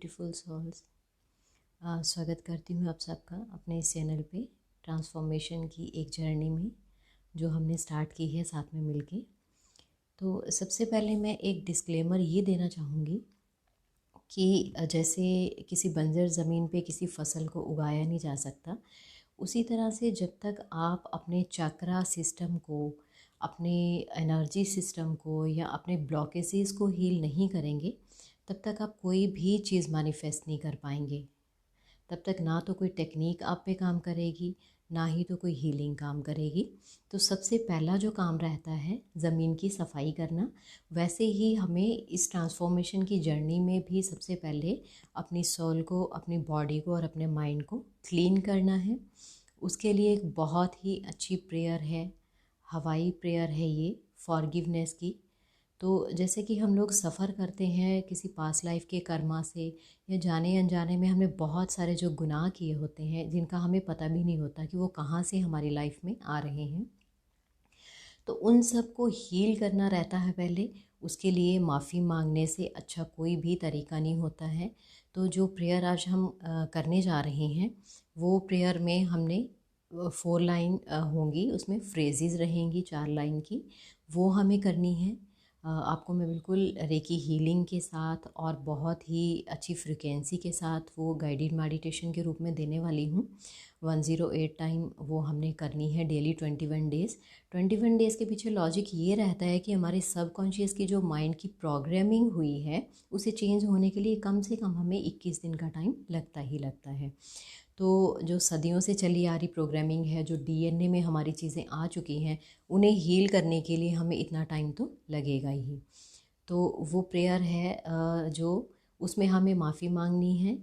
Beautiful souls. स्वागत करती हूँ आप सबका अपने इस चैनल पे ट्रांसफॉर्मेशन की एक जर्नी में जो हमने स्टार्ट की है साथ में मिलके। तो सबसे पहले मैं एक डिस्क्लेमर ये देना चाहूँगी कि जैसे किसी बंजर ज़मीन पे किसी फसल को उगाया नहीं जा सकता, उसी तरह से जब तक आप अपने चक्रा सिस्टम को, अपने एनर्जी सिस्टम को या अपने ब्लॉकेजेस को हील नहीं करेंगे, तब तक आप कोई भी चीज़ मैनिफेस्ट नहीं कर पाएंगे। तब तक ना तो कोई टेक्निक आप पे काम करेगी, ना ही तो कोई हीलिंग काम करेगी। तो सबसे पहला जो काम रहता है ज़मीन की सफाई करना। वैसे ही हमें इस ट्रांसफॉर्मेशन की जर्नी में भी सबसे पहले अपनी सोल को, अपनी बॉडी को और अपने माइंड को क्लीन करना है। उसके लिए एक बहुत ही अच्छी प्रेयर है, हवाई प्रेयर है ये, फॉरगिवनेस की। तो जैसे कि हम लोग सफ़र करते हैं किसी पास लाइफ के कर्मा से, या जाने अनजाने में हमने बहुत सारे जो गुनाह किए होते हैं जिनका हमें पता भी नहीं होता कि वो कहाँ से हमारी लाइफ में आ रहे हैं, तो उन सब को हील करना रहता है पहले। उसके लिए माफ़ी मांगने से अच्छा कोई भी तरीका नहीं होता है। तो जो प्रेयर आज हम करने जा रहे हैं, वो प्रेयर में हमने 4 लाइन होंगी, उसमें फ्रेजेस रहेंगी 4 लाइन की, वो हमें करनी है। आपको मैं बिल्कुल रेकी हीलिंग के साथ और बहुत ही अच्छी फ्रिक्वेंसी के साथ वो गाइडेड मेडिटेशन के रूप में देने वाली हूँ। 108 टाइम वो हमने करनी है डेली 21 डेज़। 21 डेज़ के पीछे लॉजिक ये रहता है कि हमारे सबकॉन्शियस की जो माइंड की प्रोग्रामिंग हुई है उसे चेंज होने के लिए कम से कम हमें 21 दिन का टाइम लगता ही लगता है। तो जो सदियों से चली आ रही प्रोग्रामिंग है, जो डीएनए में हमारी चीज़ें आ चुकी हैं, उन्हें हील करने के लिए हमें इतना टाइम तो लगेगा ही। तो वो प्रेयर है जो उसमें हमें माफ़ी मांगनी है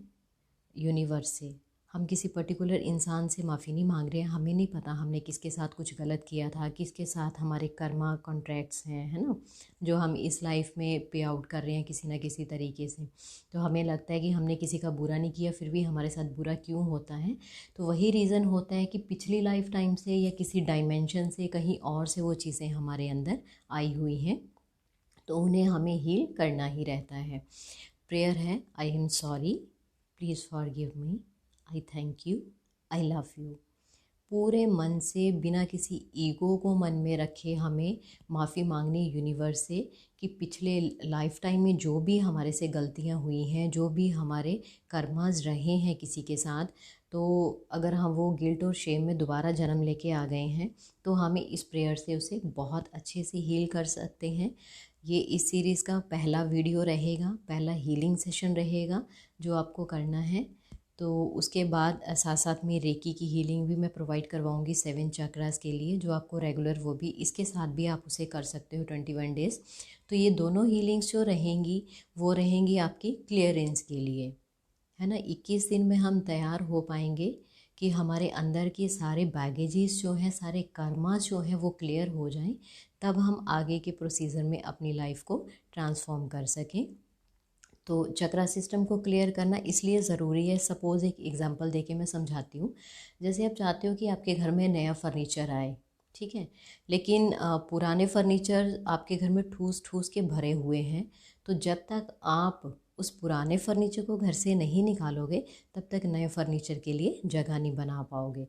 यूनिवर्स से। हम किसी पर्टिकुलर इंसान से माफ़ी नहीं मांग रहे हैं। हमें नहीं पता हमने किसके साथ कुछ गलत किया था, किसके साथ हमारे कर्मा कॉन्ट्रैक्ट्स हैं, है ना, जो हम इस लाइफ में पे आउट कर रहे हैं किसी ना किसी तरीके से। तो हमें लगता है कि हमने किसी का बुरा नहीं किया, फिर भी हमारे साथ बुरा क्यों होता है। तो वही रीज़न होता है कि पिछली लाइफ टाइम से या किसी डायमेंशन से, कहीं और से वो चीज़ें हमारे अंदर आई हुई हैं, तो उन्हें हमें हील करना ही रहता है। प्रेयर है, I am sorry, please forgive me, I thank you, I love you. पूरे मन से, बिना किसी ईगो को मन में रखे, हमें माफ़ी मांगनी यूनिवर्स से कि पिछले लाइफ टाइम में जो भी हमारे से गलतियां हुई हैं, जो भी हमारे कर्मास रहे हैं किसी के साथ, तो अगर हम वो गिल्ट और शेम में दोबारा जन्म लेके आ गए हैं, तो हमें इस प्रेयर से उसे बहुत अच्छे से हील कर सकते हैं। ये इस सीरीज़ का पहला वीडियो रहेगा, पहला हीलिंग सेशन रहेगा जो आपको करना है। तो उसके बाद साथ साथ में रेकी की हीलिंग भी मैं प्रोवाइड करवाऊंगी 7 चक्रास के लिए, जो आपको रेगुलर, वो भी इसके साथ भी आप उसे कर सकते हो 21 डेज़। तो ये दोनों हीलिंग्स जो रहेंगी वो रहेंगी आपकी क्लियरेंस के लिए, है ना। 21 दिन में हम तैयार हो पाएंगे कि हमारे अंदर के सारे बैगेजेस जो हैं, सारे कर्मा जो हैं, वो क्लियर हो जाएं, तब हम आगे के प्रोसीजर में अपनी लाइफ को ट्रांसफॉर्म कर सकें। तो चक्रा सिस्टम को क्लियर करना इसलिए ज़रूरी है। सपोज़ एक एग्जांपल देके मैं समझाती हूँ। जैसे आप चाहते हो कि आपके घर में नया फर्नीचर आए, ठीक है, लेकिन पुराने फर्नीचर आपके घर में ठूस ठूस के भरे हुए हैं, तो जब तक आप उस पुराने फर्नीचर को घर से नहीं निकालोगे, तब तक नए फर्नीचर के लिए जगह नहीं बना पाओगे।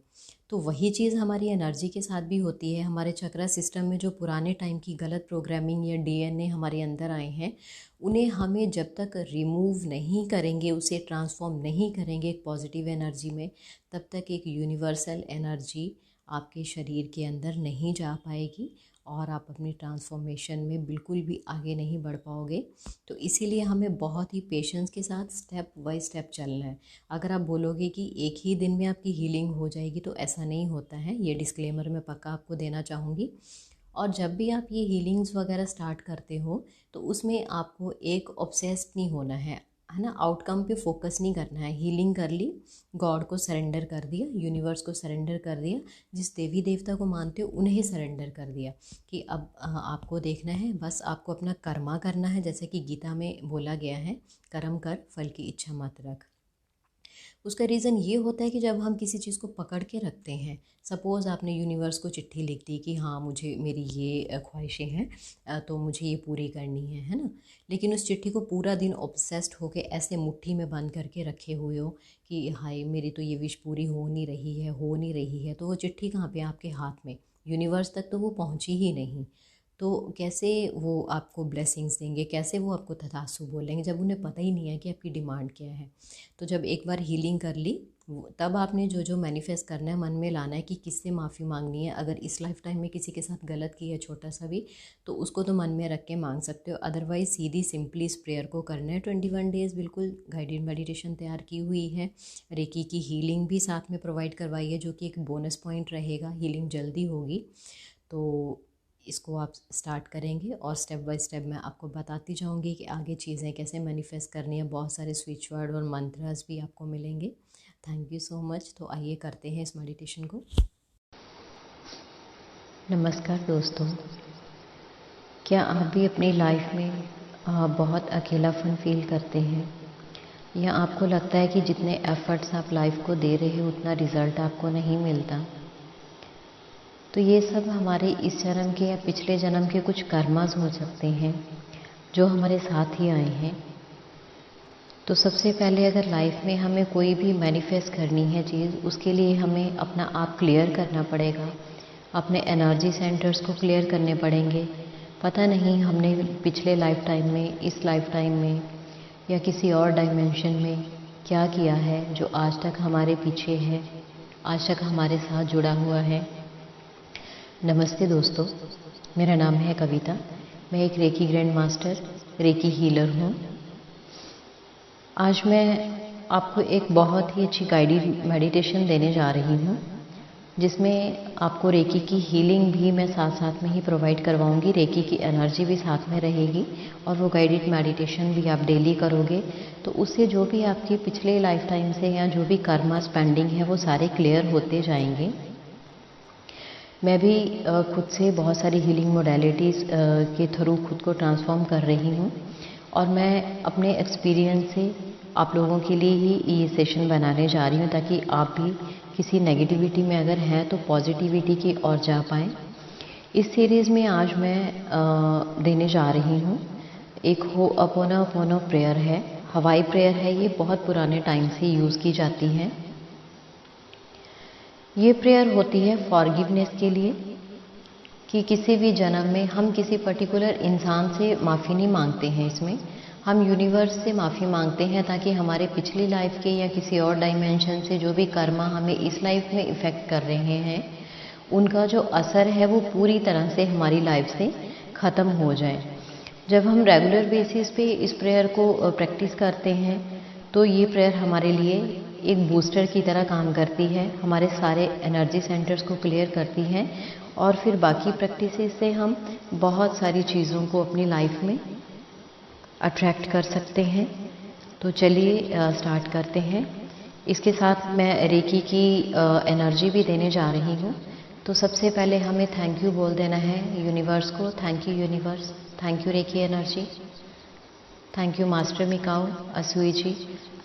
तो वही चीज़ हमारी एनर्जी के साथ भी होती है। हमारे चक्रा सिस्टम में जो पुराने टाइम की गलत प्रोग्रामिंग या डीएनए हमारे अंदर आए हैं, उन्हें हमें जब तक रिमूव नहीं करेंगे, उसे ट्रांसफॉर्म नहीं करेंगे एक पॉजिटिव एनर्जी में, तब तक एक यूनिवर्सल एनर्जी आपके शरीर के अंदर नहीं जा पाएगी और आप अपनी ट्रांसफॉर्मेशन में बिल्कुल भी आगे नहीं बढ़ पाओगे। तो इसीलिए हमें बहुत ही पेशेंस के साथ स्टेप बाय स्टेप चलना है। अगर आप बोलोगे कि एक ही दिन में आपकी हीलिंग हो जाएगी, तो ऐसा नहीं होता है। ये डिस्क्लेमर मैं पक्का आपको देना चाहूँगी। और जब भी आप ये हीलिंग्स वगैरह स्टार्ट करते हो, तो उसमें आपको एक ऑब्सेस्ड नहीं होना है ना, आउटकम पे फोकस नहीं करना है। हीलिंग कर ली, गॉड को सरेंडर कर दिया, यूनिवर्स को सरेंडर कर दिया, जिस देवी देवता को मानते हो उन्हें सरेंडर कर दिया कि अब आपको देखना है, बस आपको अपना कर्मा करना है। जैसे कि गीता में बोला गया है, कर्म कर, फल की इच्छा मत रख। उसका रीज़न ये होता है कि जब हम किसी चीज़ को पकड़ के रखते हैं, सपोज़ आपने यूनिवर्स को चिट्ठी लिख दी कि हाँ मुझे मेरी ये ख्वाहिशें हैं, तो मुझे ये पूरी करनी है ना। लेकिन उस चिट्ठी को पूरा दिन ऑब्सेस्ड होके ऐसे मुट्ठी में बंद करके रखे हुए हो कि हाय मेरी तो ये विश पूरी हो नहीं रही है, हो नहीं रही है, तो वो चिट्ठी कहाँ पे आपके हाथ में, यूनिवर्स तक तो वो पहुँची ही नहीं। तो कैसे वो आपको ब्लेसिंग्स देंगे, कैसे वो आपको तथास्तु बोलेंगे जब उन्हें पता ही नहीं है कि आपकी डिमांड क्या है। तो जब एक बार हीलिंग कर ली, तब आपने जो जो मैनिफेस्ट करना है, मन में लाना है कि किससे माफ़ी मांगनी है। अगर इस लाइफ टाइम में किसी के साथ गलत किया है छोटा सा भी, तो उसको तो मन में रख के मांग सकते हो। अदरवाइज़ सीधी सिंपली इस प्रेयर को करना है। 21 डेज़ बिल्कुल गाइडेड मेडिटेशन तैयार की हुई है, रेकी की हीलिंग भी साथ में प्रोवाइड करवाई है, जो कि एक बोनस पॉइंट रहेगा, हीलिंग जल्दी होगी। तो इसको आप स्टार्ट करेंगे और स्टेप बाय स्टेप मैं आपको बताती जाऊंगी कि आगे चीज़ें कैसे मैनिफेस्ट करनी है। बहुत सारे स्विच वर्ड और मंत्रस भी आपको मिलेंगे। Thank you so much. तो आइए करते हैं इस मेडिटेशन को। नमस्कार दोस्तों, क्या आप भी अपनी लाइफ में बहुत अकेलापन फील करते हैं, या आपको लगता है कि जितने एफर्ट्स आप लाइफ को दे रहे हैं उतना रिज़ल्ट आपको नहीं मिलता? तो ये सब हमारे इस जन्म के या पिछले जन्म के कुछ कर्मास हो सकते हैं जो हमारे साथ ही आए हैं। तो सबसे पहले अगर लाइफ में हमें कोई भी मैनिफेस्ट करनी है चीज़, उसके लिए हमें अपना आप क्लियर करना पड़ेगा, अपने एनर्जी सेंटर्स को क्लियर करने पड़ेंगे। पता नहीं हमने पिछले लाइफ टाइम में, इस लाइफ टाइम में या किसी और डायमेंशन में क्या किया है जो आज तक हमारे पीछे है, आज तक हमारे साथ जुड़ा हुआ है। नमस्ते दोस्तों, मेरा नाम है कविता। मैं एक reiki grand master, recce healer हूँ। आज मैं आपको एक बहुत ही अच्छी गाइडेड मेडिटेशन देने जा रही हूँ, जिसमें आपको रेकी की हीलिंग भी मैं साथ साथ में ही प्रोवाइड करवाऊंगी। रेकी की एनर्जी भी साथ में रहेगी और वो गाइडेड मेडिटेशन भी आप डेली करोगे, तो उससे जो भी आपकी पिछले लाइफ टाइम से या जो भी कर्मास पेंडिंग है वो सारे क्लियर होते जाएंगे। मैं भी खुद से बहुत सारी हीलिंग मोडेलिटीज़ के थ्रू खुद को ट्रांसफॉर्म कर रही हूँ, और मैं अपने एक्सपीरियंस से आप लोगों के लिए ही ये सेशन बनाने जा रही हूँ, ताकि आप भी किसी नेगेटिविटी में अगर हैं तो पॉजिटिविटी की ओर जा पाएँ। इस सीरीज़ में आज मैं देने जा रही हूँ एक होअपोनोपोनो प्रेयर है, हवाई प्रेयर है। ये बहुत पुराने टाइम से यूज़ की जाती है। ये प्रेयर होती है फॉरगिवनेस के लिए, कि किसी भी जन्म में हम किसी पर्टिकुलर इंसान से माफ़ी नहीं मांगते हैं। इसमें हम यूनिवर्स से माफ़ी मांगते हैं ताकि हमारे पिछली लाइफ के या किसी और डायमेंशन से जो भी कर्मा हमें इस लाइफ में इफ़ेक्ट कर रहे हैं, उनका जो असर है वो पूरी तरह से हमारी लाइफ से ख़त्म हो जाए। जब हम रेगुलर बेसिस पे इस प्रेयर को प्रैक्टिस करते हैं, तो ये प्रेयर हमारे लिए एक बूस्टर की तरह काम करती है, हमारे सारे एनर्जी सेंटर्स को क्लियर करती है, और फिर बाकी प्रैक्टिसेस से हम बहुत सारी चीज़ों को अपनी लाइफ में अट्रैक्ट कर सकते हैं। तो चलिए स्टार्ट करते हैं। इसके साथ मैं रेकी की एनर्जी भी देने जा रही हूँ। तो सबसे पहले हमें थैंक यू बोल देना है यूनिवर्स को। Thank you universe, thank you Reiki energy, thank you master Mikao Usui ji,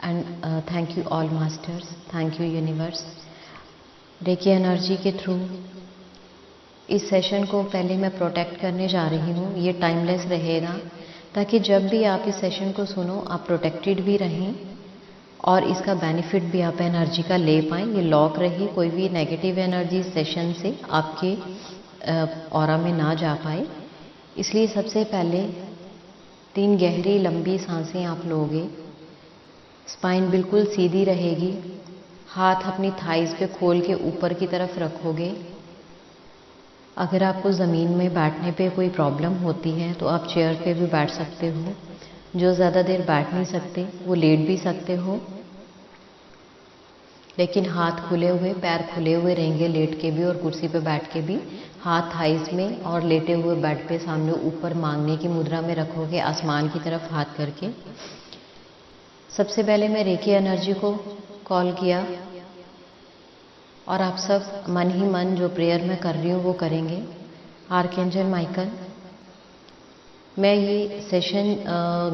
and thank you all masters, thank you universe. Reiki energy के थ्रू इस सेशन को पहले मैं प्रोटेक्ट करने जा रही हूँ। ये टाइमलेस रहेगा, ताकि जब भी आप इस सेशन को सुनो आप प्रोटेक्टेड भी रहें और इसका बेनिफिट भी आप एनर्जी का ले पाएँ। ये लॉक रहे, कोई भी नेगेटिव एनर्जी सेशन से आपके ऑरा में ना जा पाए। इसलिए सबसे पहले 3 गहरी लंबी सांसें आप लोगे। स्पाइन बिल्कुल सीधी रहेगी, हाथ अपनी थाइस पे खोल के ऊपर की तरफ रखोगे। अगर आपको ज़मीन में बैठने पे कोई प्रॉब्लम होती है तो आप चेयर पे भी बैठ सकते हो। जो ज़्यादा देर बैठ नहीं सकते वो लेट भी सकते हो, लेकिन हाथ खुले हुए, पैर खुले हुए रहेंगे लेट के भी और कुर्सी पे बैठ के भी। हाथ थाइस में और लेटे हुए बेड पे सामने ऊपर मांगने की मुद्रा में रखोगे, आसमान की तरफ हाथ करके। सबसे पहले मैं रेकी एनर्जी को कॉल किया, और आप सब मन ही मन जो प्रेयर मैं कर रही हूँ वो करेंगे। आर्कएंजल माइकल, मैं ये सेशन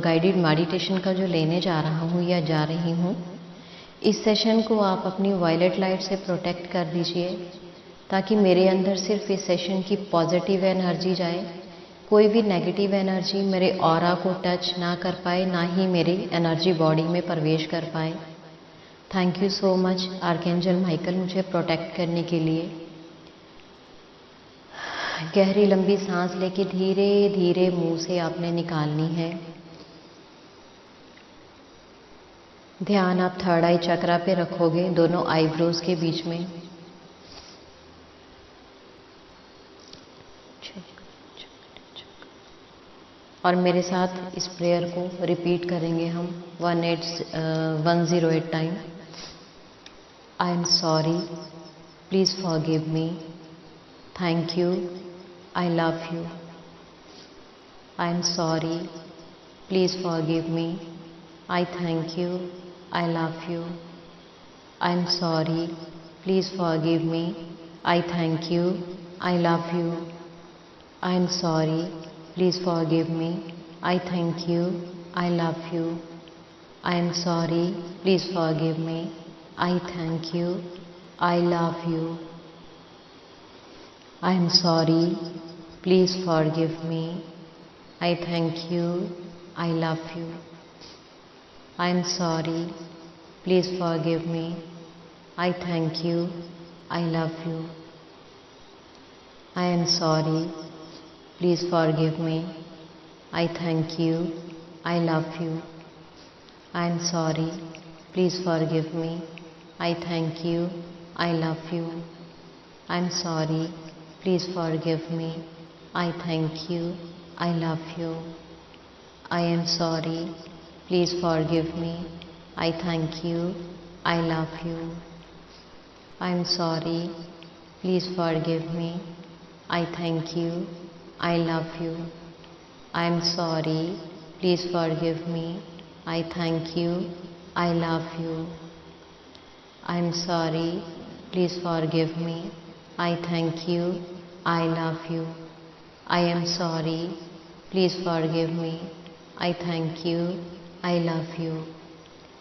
गाइडेड मेडिटेशन का जो लेने जा रहा हूँ या जा रही हूँ, इस सेशन को आप अपनी वायलेट लाइट से प्रोटेक्ट कर दीजिए ताकि मेरे अंदर सिर्फ इस सेशन की पॉजिटिव एनर्जी जाए, कोई भी नेगेटिव एनर्जी मेरे ऑरा को टच ना कर पाए, ना ही मेरी एनर्जी बॉडी में प्रवेश कर पाए। Thank you so much archangel Michael मुझे प्रोटेक्ट करने के लिए। गहरी लंबी सांस लेके धीरे धीरे मुंह से आपने निकालनी है। ध्यान आप थर्ड आई चक्रा पे रखोगे, दोनों आईब्रोज के बीच में। और मेरे साथ इस प्रेयर को रिपीट करेंगे हम 108 time. I am sorry, please forgive me, thank you, I love you. I am sorry, please forgive me, I thank you, I love you. I am sorry, please forgive me, I thank you, I love you. I am sorry, please forgive me, I thank you, I love you. I am sorry, please forgive me, I thank you, I love you. I am sorry, please forgive me, I thank you, I love you. I am sorry, please forgive me, I thank you, I love you. I am sorry, please forgive me, I thank you, I love you. I am sorry, please forgive me, I thank you, I love you. I am sorry, please forgive me, I thank you, I love you. I am sorry, please forgive me, I thank you, I love you. I am sorry, please forgive me, I thank you, I love you. I am sorry, please forgive me, I thank you, I love you. I am sorry, please forgive me, I thank you, I love you.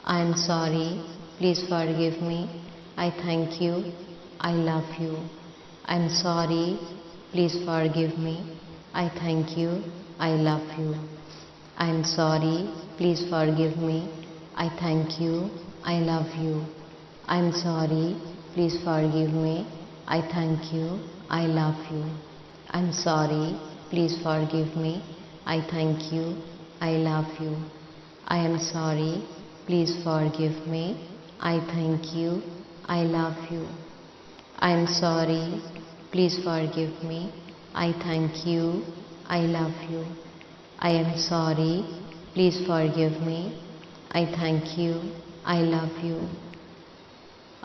I am sorry, please forgive me, I thank you, I love you. I am sorry, please forgive me, I thank you, I love you. I am sorry, please forgive me, I thank you, I love you. I am sorry, please forgive me, I thank you, I love you. I am sorry, please forgive me, I thank you, I love you. I am sorry, please forgive me, I thank you, I love you. I am sorry, please forgive me, I thank you, I love you. I am sorry, please forgive me, I thank you, I love you.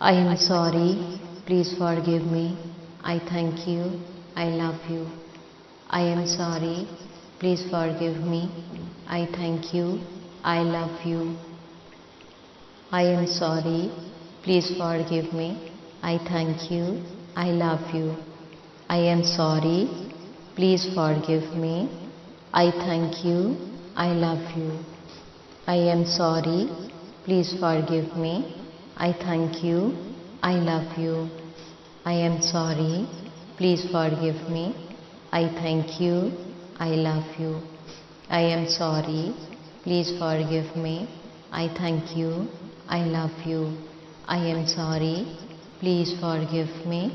I am sorry, please forgive me, I thank you, I love you. I am sorry, please forgive me, I thank you, I love you. I am sorry, please forgive me, I thank you, I love you. I am sorry, please forgive me, I thank you, I love you. I am sorry, please forgive me, I thank you, I love you. I am sorry, please forgive me, I thank you, I love you. I am sorry, please forgive me, I thank you, I love you. I am sorry, please forgive me,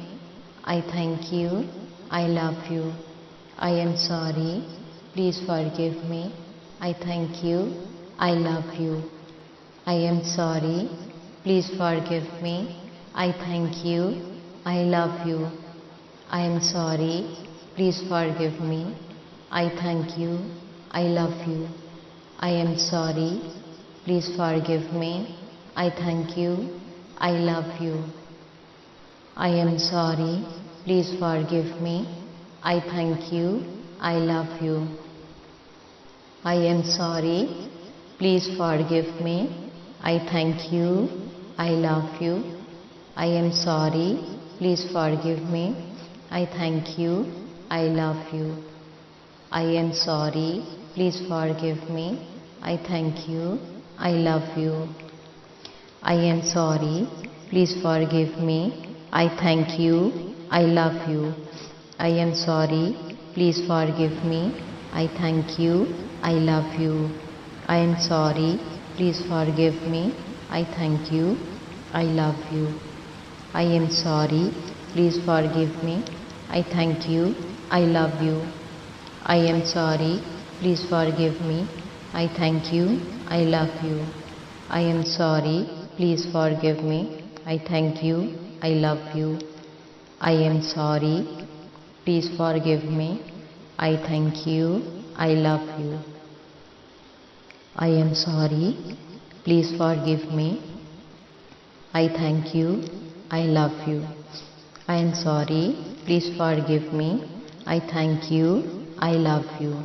I thank you, I love you. I am sorry, please forgive me, I thank you, I love you. I am sorry, please forgive me, I thank you, I love you. I am sorry, please forgive me, I thank you, I love you. I am sorry, please forgive me, I thank you, I love you. I am sorry, please forgive me, I thank you, I love you. I am sorry, please forgive me, I thank you, I love you. I am sorry, please forgive me, I thank you, I love you. I am sorry, please forgive me, I thank you, I love you. I am sorry, please forgive me, I thank you, I love you. I am sorry, please forgive me. I thank you, I love you. I am sorry, please forgive me. I thank you, I love you. I am sorry, please forgive me. I thank you, I love you. I am sorry, please forgive me. I thank you, I love you. I am sorry, please forgive me. I thank you, I love you. I am sorry, please forgive me. I thank you, I love you. I am sorry, please forgive me. I thank you, I love you. I am sorry, please forgive me. I thank you, I love you. I am sorry, please forgive me. I thank you, I love you.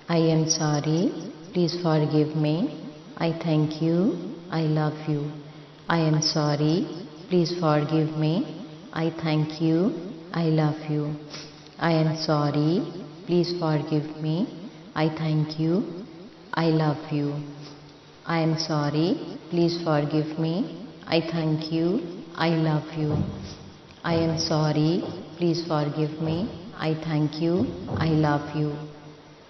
I am sorry, please forgive me. I thank you, I love you. I am sorry, please forgive me. I thank you, I love you. I am sorry, please forgive me. I thank you, I love you. I am sorry, please forgive me. I thank you, I love you. I am sorry, please forgive me. I thank you, I love you.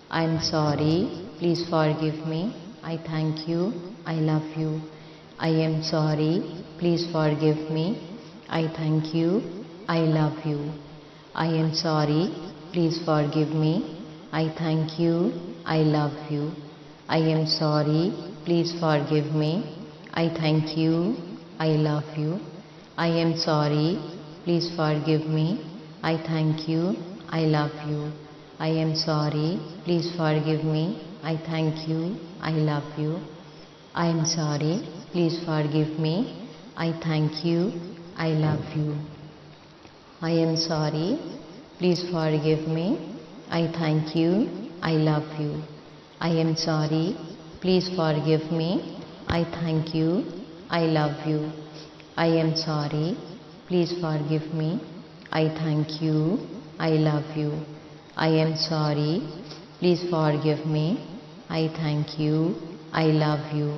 I am sorry, please forgive me. I thank you, I love you. I am sorry, please forgive me. I thank you, I love you. I am sorry, please forgive me. I thank you, I love you. I am sorry, please forgive me. I thank you, I love you. I am sorry, please forgive me. I thank you, I love you. I am sorry, please forgive me. I thank you, I love you. I am sorry, please forgive me. I thank you, I love you. I am sorry, please forgive me. I thank you, I love you. I am sorry, please forgive me. I thank you, I love you. I am sorry, please forgive me. I thank you, I love you. I am sorry, please forgive me. I thank you, I love you.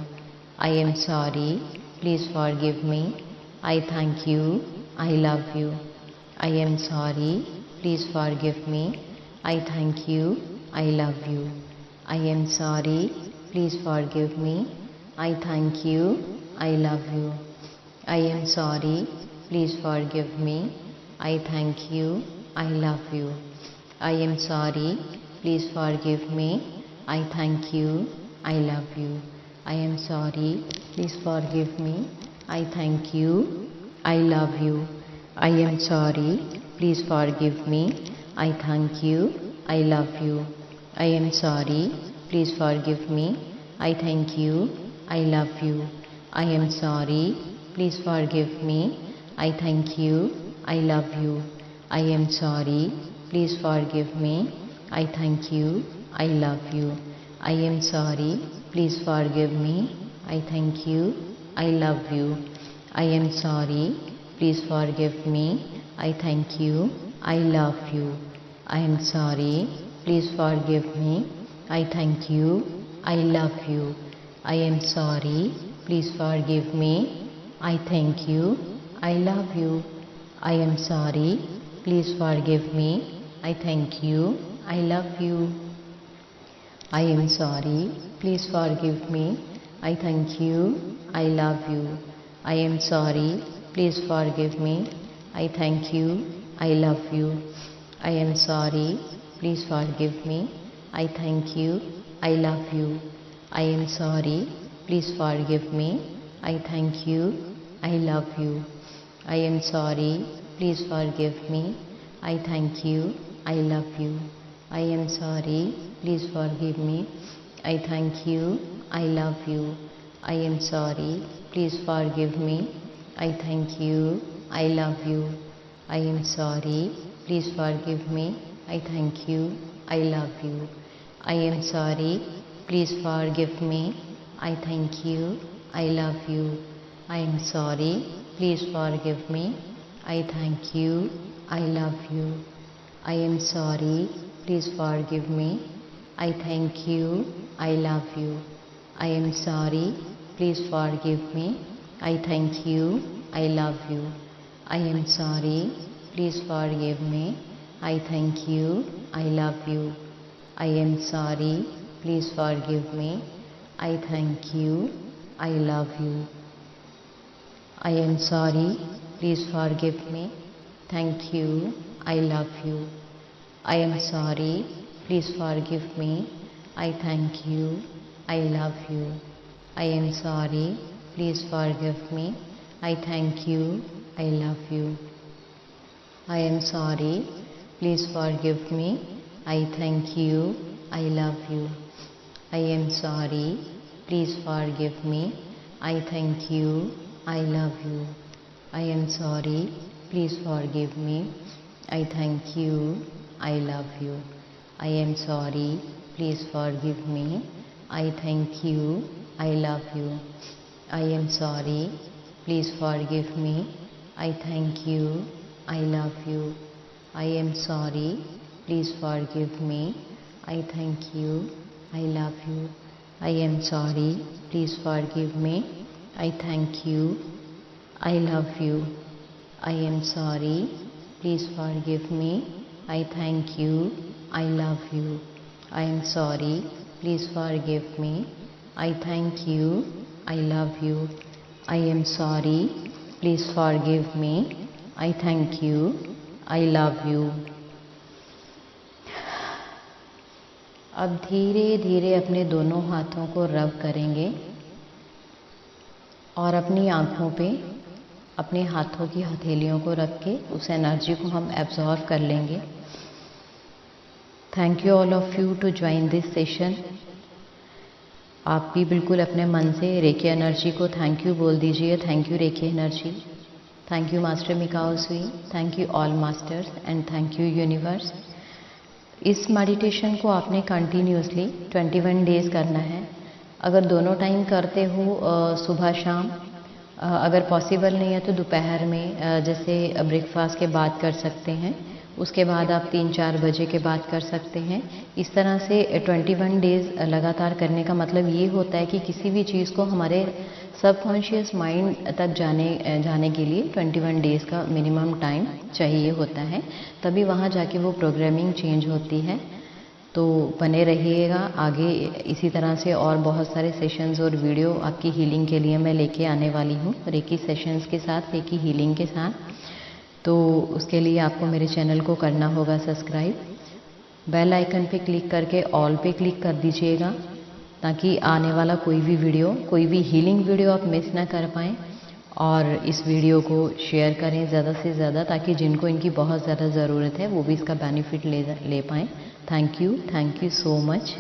I am sorry, please forgive me. I thank you, I love you. I am sorry, please forgive me. I thank you, I love you. I am sorry, please forgive me. I thank you, I love you. I am sorry, please forgive me. I thank you, I love you. I am sorry, please forgive me. I thank you, I love you. I am sorry, please forgive me. I thank you, I love you. I am sorry, please forgive me. I thank you, I love you. I am sorry, please forgive me. I thank you, I love you. I am sorry, please forgive me. I thank you, I love you. I am sorry, please forgive me. I thank you, I love you. I am sorry, please forgive me. I thank you, I love you. I am sorry, please forgive me. I thank you, I love you. I am sorry, please forgive me. I thank you, I love you. I am sorry, please forgive me. I thank you, I love you. I am sorry, please forgive me. I thank you, I love you. I am sorry, please forgive me. I thank you, I love you. I am sorry, please forgive me. I thank you, I love you. I am sorry, please forgive me. I thank you, I love you. I am sorry, please forgive me. I thank you, I love you. I am sorry, please forgive me. I thank you, I love you. I am sorry, please forgive me. I thank you, I love you. I am sorry, please forgive me. I thank you, I love you. I am sorry, please forgive me. I thank you, I love you. I am sorry, please forgive me. I thank you, I love you. I am sorry, please forgive me. I thank you, I love you. I am sorry, please forgive me. I thank you, I love you. I am sorry, please forgive me. I thank you. I love you. I am sorry. Please forgive me. I thank you. I love you. I am sorry. Please forgive me. I thank you. I love you. I am sorry. Please forgive me. Thank you. I love you. I am sorry. Please forgive me. I thank you. I love you. I am sorry. Please forgive me. I thank you. I love you. I am sorry. Please forgive me. I thank you. I love you. I am sorry. Please forgive me. I thank you. I love you. I am sorry. Please forgive me. I thank you. I love you. I am sorry. Please forgive me. I thank you. I love you. I am sorry. Please forgive me. I thank you. I love you. I am sorry. Please forgive me. I thank you. I love you. I am sorry. Please forgive me. I thank you. I love you. I am sorry. Please forgive me. I thank you. I love you. I am sorry. Please forgive me. I thank you. I love you. I am sorry. Please forgive me. I thank you. I love you. अब धीरे धीरे अपने दोनों हाथों को रब करेंगे और अपनी आँखों पे अपने हाथों की हथेलियों को रख के उस एनर्जी को हम एब्जॉर्व कर लेंगे। Thank you all of you to join this session. आप भी बिल्कुल अपने मन से रेकी एनर्जी को थैंक यू बोल दीजिए। Thank you Reiki energy. Thank you master Mikao Usui. Thank you all masters and thank you universe. इस मेडिटेशन को आपने कंटिन्यूसली 21 डेज करना है। अगर दोनों टाइम करते हो सुबह शाम, अगर पॉसिबल नहीं है तो दोपहर में जैसे ब्रेकफास्ट के बाद कर सकते हैं, उसके बाद आप 3-4 बजे के बाद कर सकते हैं। इस तरह से 21 डेज लगातार करने का मतलब ये होता है कि किसी भी चीज़ को हमारे सबकॉन्शियस माइंड तक जाने के लिए 21 डेज का मिनिमम टाइम चाहिए होता है, तभी वहाँ जाके वो प्रोग्रामिंग चेंज होती है। तो बने रहिएगा आगे इसी तरह से, और बहुत सारे सेशंस और वीडियो आपकी हीलिंग के लिए मैं लेके आने वाली हूँ, रेकी सेशंस के साथ, रेकी हीलिंग के साथ। तो उसके लिए आपको मेरे चैनल को करना होगा सब्सक्राइब। बेल आइकन पे क्लिक करके ऑल पे क्लिक कर दीजिएगा ताकि आने वाला कोई भी वीडियो, कोई भी हीलिंग वीडियो आप मिस ना कर पाएँ। और इस वीडियो को शेयर करें ज़्यादा से ज़्यादा ताकि जिनको इनकी बहुत ज़्यादा ज़रूरत है वो भी इसका बेनिफिट ले पाएँ। Thank you so much.